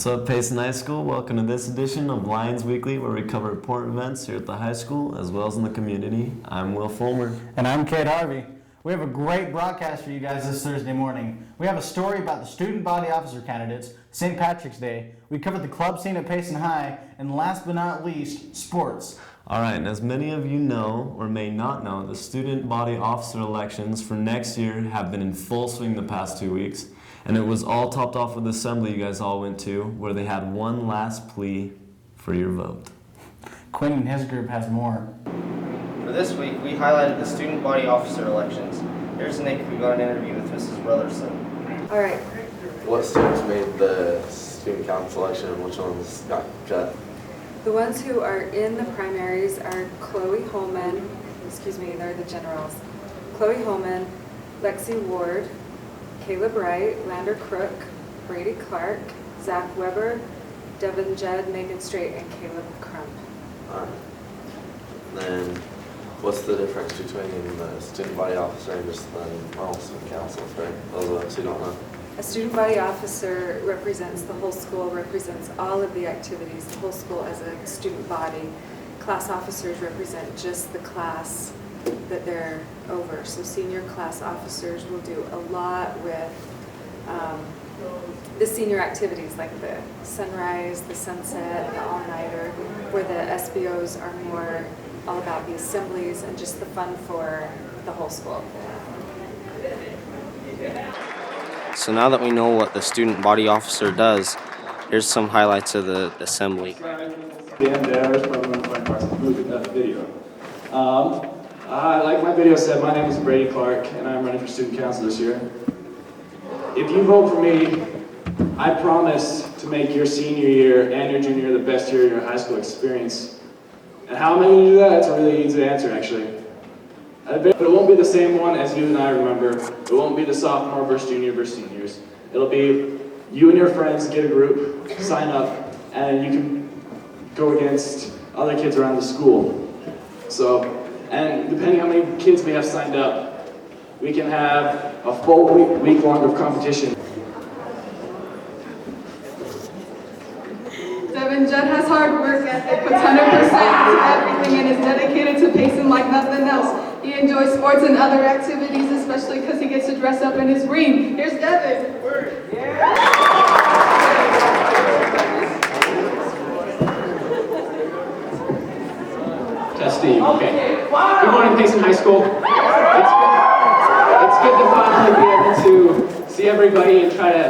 What's up, Payson High School? Welcome to this edition of Lions Weekly, where we cover important events here at the high school as well as in the community. I'm Will Fulmer. And I'm Kate Harvey. We have a great broadcast for you guys this Thursday morning. We have a story about the student body officer candidates, St. Patrick's Day. We covered the club scene at Payson High, and last but not least, sports. All right, and as many of you know or may not know, the student body officer elections for next year have been in full swing the past 2 weeks. And it was all topped off with the assembly you guys all went to, where they had one last plea for your vote. Quinn and his group has more. For this week, we highlighted the student body officer elections. Here's Nick, who got an interview with Mrs. Brotherson. All right. What students made the student council election and which ones got cut? The ones who are in the primaries are Chloe Holman, they're the generals. Chloe Holman, Lexi Ward, Caleb Wright, Lander Crook, Brady Clark, Zach Weber, Devin Judd, Megan Strait, and Caleb Crump. Alright. Then, what's the difference between the student body officer and just the normal student councils, right? Those of us who don't know. A student body officer represents the whole school, represents all of the activities, the whole school as a student body. Class officers represent just the class that they're over. So senior class officers will do a lot with the senior activities like the sunrise, the sunset, the all-nighter, where the SBOs are more all about the assemblies and just the fun for the whole school. So now that we know what the student body officer does, here's some highlights of the assembly. Dan Davis, probably one of my parts of the video. Like my video said, my name is Brady Clark, and I'm running for student council this year. If you vote for me, I promise to make your senior year and your junior year the best year of your high school experience. And how am I going to do that? It's a really easy answer, actually. But it won't be the same one as you and I remember. It won't be the sophomore versus junior versus seniors. It'll be you and your friends get a group, sign up, and you can go against other kids around the school. And depending on how many kids we have signed up, we can have a full week long of competition. Devin Judd has hard work ethic, puts 100% into everything, and is dedicated to Payson like nothing else. He enjoys sports and other activities, especially because he gets to dress up in his green. Here's Devin. Testing, okay. Good morning, Payson High School. It's good to finally be able to see everybody and try to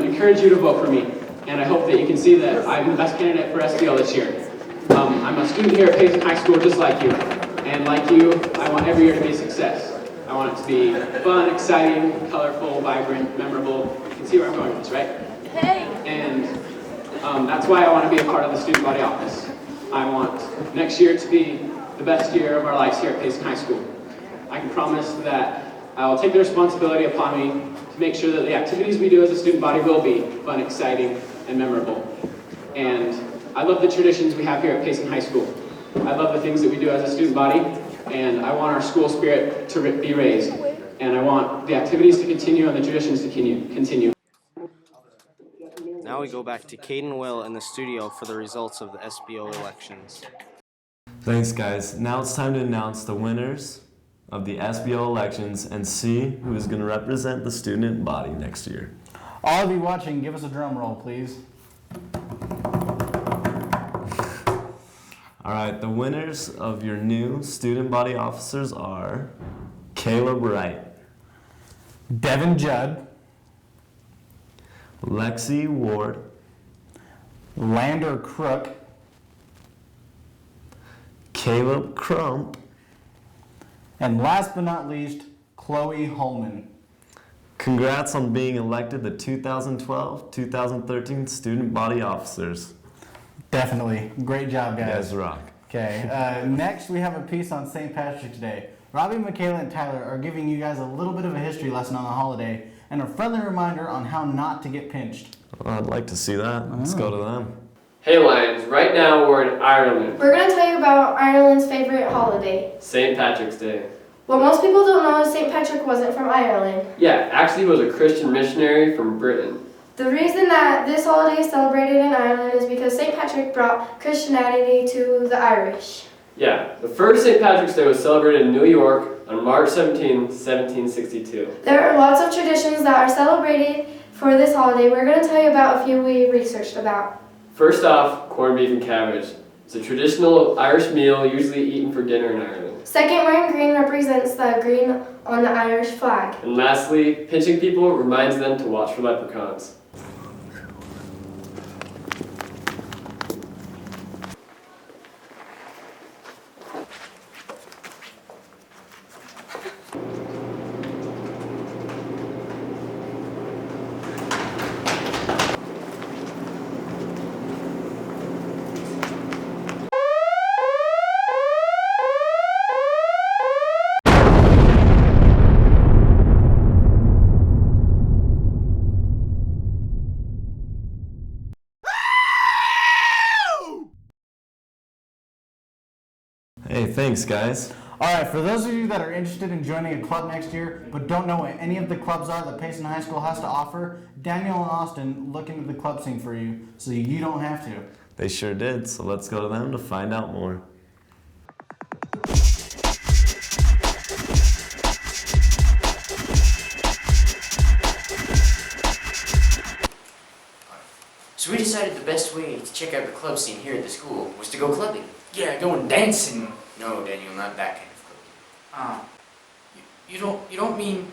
encourage you to vote for me. And I hope that you can see that I'm the best candidate for SBL this year. I'm a student here at Payson High School just like you. And like you, I want every year to be a success. I want it to be fun, exciting, colorful, vibrant, memorable. You can see where I'm going with this, right? Hey! And that's why I want to be a part of the student body office. I want next year to be the best year of our lives here at Payson High School. I can promise that I will take the responsibility upon me to make sure that the activities we do as a student body will be fun, exciting, and memorable. And I love the traditions we have here at Payson High School. I love the things that we do as a student body, and I want our school spirit to be raised. And I want the activities to continue and the traditions to continue. Now we go back to Kate and Will in the studio for the results of the SBO elections. Thanks, guys. Now it's time to announce the winners of the SBO elections and see who is going to represent the student body next year. All of you watching, give us a drum roll, please. All right, the winners of your new student body officers are Caleb Wright, Devin Judd, Lexi Ward, Lander Crook, Caleb Crump, and last but not least, Chloe Holman. Congrats on being elected the 2012-2013 student body officers. Definitely. Great job, You guys. guys rock. Okay, next we have a piece on St. Patrick's Day. Robbie, Michaela, and Tyler are giving you guys a little bit of a history lesson on the holiday and a friendly reminder on how not to get pinched. Well, I'd like to see that. Let's go to them. Hey Lions, right now we're in Ireland. We're going to tell you about Ireland's favorite holiday. St. Patrick's Day. What most people don't know is St. Patrick wasn't from Ireland. Yeah, actually he was a Christian missionary from Britain. The reason that this holiday is celebrated in Ireland is because St. Patrick brought Christianity to the Irish. Yeah, the first St. Patrick's Day was celebrated in New York on March 17, 1762. There are lots of traditions that are celebrated for this holiday. We're going to tell you about a few we researched about. First off, corned beef and cabbage. It's a traditional Irish meal usually eaten for dinner in Ireland. Second, wearing green represents the green on the Irish flag. And lastly, pinching people reminds them to watch for leprechauns. Hey, thanks, guys. Alright, for those of you that are interested in joining a club next year, but don't know what any of the clubs are that Payson High School has to offer, Daniel and Austin look into the club scene for you, so you don't have to. They sure did, so let's go to them to find out more. So we decided the best way to check out the club scene here at the school was to go clubbing. Yeah, going dancing. No, Daniel, not that kind of club. You don't mean...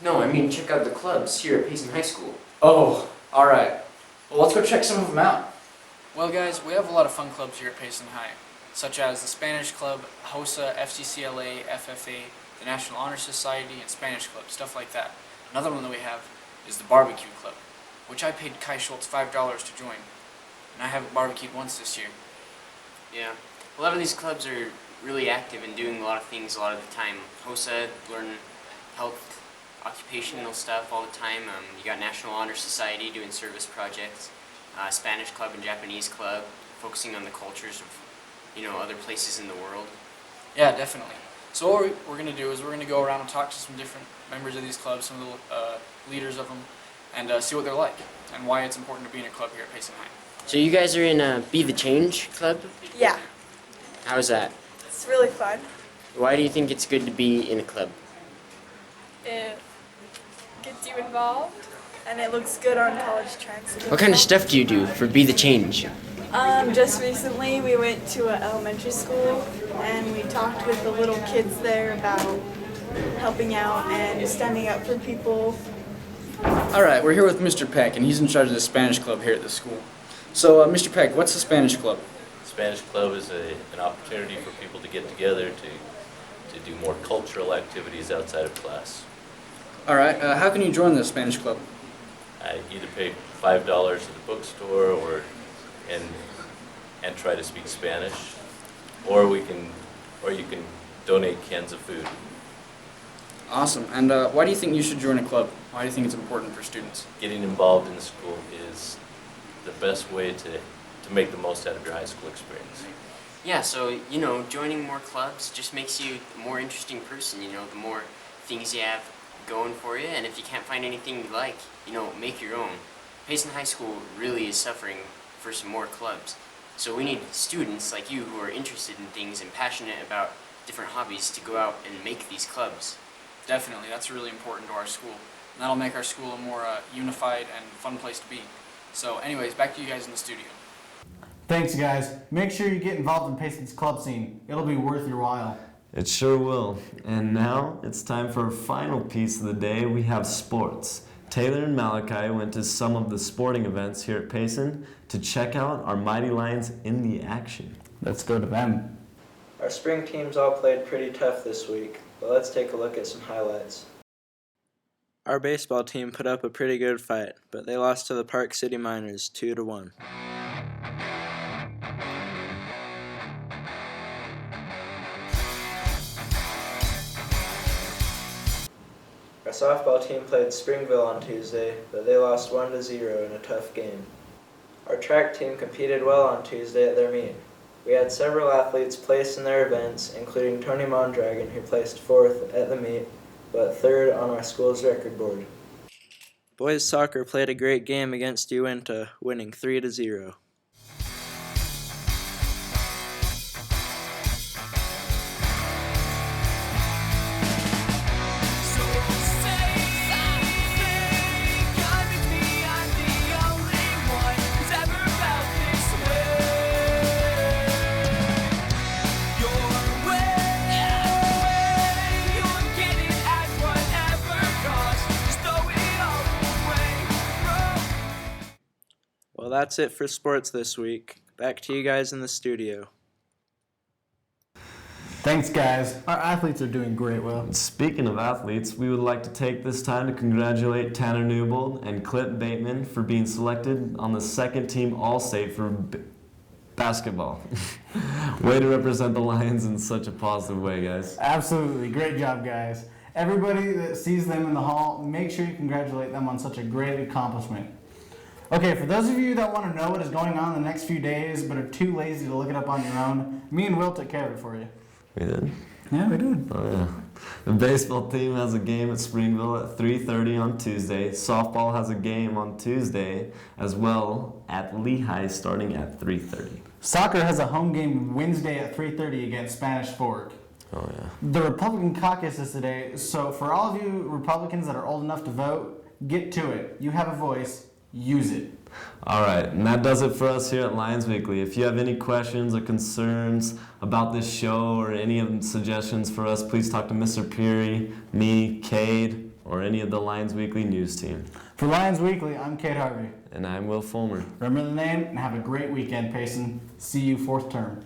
No, I mean check out the clubs here at Payson High School. Oh, alright. Well, let's go check some of them out. Well guys, we have a lot of fun clubs here at Payson High, such as the Spanish Club, HOSA, FCCLA, FFA, the National Honor Society, and Spanish Club, stuff like that. Another one that we have is the Barbecue Club, which I paid Kai Schultz $5 to join, and I haven't barbecued once this year. Yeah, a lot of these clubs are really active and doing a lot of things a lot of the time. HOSA, learn health, occupational stuff all the time. You got National Honor Society doing service projects. Spanish Club and Japanese Club, focusing on the cultures of, other places in the world. Yeah, definitely. So what we're going to do is we're going to go around and talk to some different members of these clubs, some of the leaders of them, and see what they're like, and why it's important to be in a club here at Payson High. So you guys are in Be the Change Club? Yeah, How's that? it's really fun. Why do you think it's good to be in a club? It gets you involved, and it looks good on college trends. What kind of stuff do you do for Be the Change? Just recently we went to an elementary school, and we talked with the little kids there about helping out and standing up for people. Alright, we're here with Mr. Peck, and he's in charge of the Spanish Club here at the school. So, Mr. Peck, what's the Spanish Club? Spanish Club is an opportunity for people to get together to do more cultural activities outside of class. Alright, how can you join the Spanish Club? I either pay $5 at the bookstore and try to speak Spanish, or you can donate cans of food. Awesome. And why do you think you should join a club? Why do you think it's important for students? Getting involved in the school is the best way to make the most out of your high school experience. Yeah, so, joining more clubs just makes you a more interesting person, the more things you have going for you, and if you can't find anything you like, make your own. Payson High School really is suffering for some more clubs. So we need students like you who are interested in things and passionate about different hobbies to go out and make these clubs. Definitely, that's really important to our school. And that'll make our school a more unified and fun place to be. So anyways, back to you guys in the studio. Thanks, guys. Make sure you get involved in Payson's club scene. It'll be worth your while. It sure will. And now it's time for our final piece of the day. We have sports. Taylor and Malachi went to some of the sporting events here at Payson to check out our Mighty Lions in the action. Let's go to them. Our spring teams all played pretty tough this week, but let's take a look at some highlights. Our baseball team put up a pretty good fight, but they lost to the Park City Miners 2-1. Our softball team played Springville on Tuesday, but they lost 1-0 in a tough game. Our track team competed well on Tuesday at their meet. We had several athletes place in their events, including Tony Mondragon, who placed 4th at the meet, but 3rd on our school's record board. Boys soccer played a great game against Uinta, winning 3-0. Well, that's it for sports this week. Back to you guys in the studio. Thanks, guys. Our athletes are doing great, Will. Speaking of athletes, we would like to take this time to congratulate Tanner Newbold and Clip Bateman for being selected on the second team All-State for basketball. Way to represent the Lions in such a positive way, guys. Absolutely. Great job, guys. Everybody that sees them in the hall, make sure you congratulate them on such a great accomplishment. Okay, for those of you that want to know what is going on in the next few days but are too lazy to look it up on your own, me and Will took care of it for you. We did? Yeah, we did. Oh, yeah. The baseball team has a game at Springville at 3:30 on Tuesday. Softball has a game on Tuesday as well at Lehigh starting at 3:30. Soccer has a home game Wednesday at 3:30 against Spanish Fork. Oh, yeah. The Republican caucus is today, so for all of you Republicans that are old enough to vote, get to it. You have a voice. Use it. All right, and that does it for us here at Lions Weekly. If you have any questions or concerns about this show or any of the suggestions for us, please talk to Mr. Peary, me, Cade, or any of the Lions Weekly news team. For Lions Weekly, I'm Cade Harvey. And I'm Will Fulmer. Remember the name and have a great weekend, Payson. See you fourth term.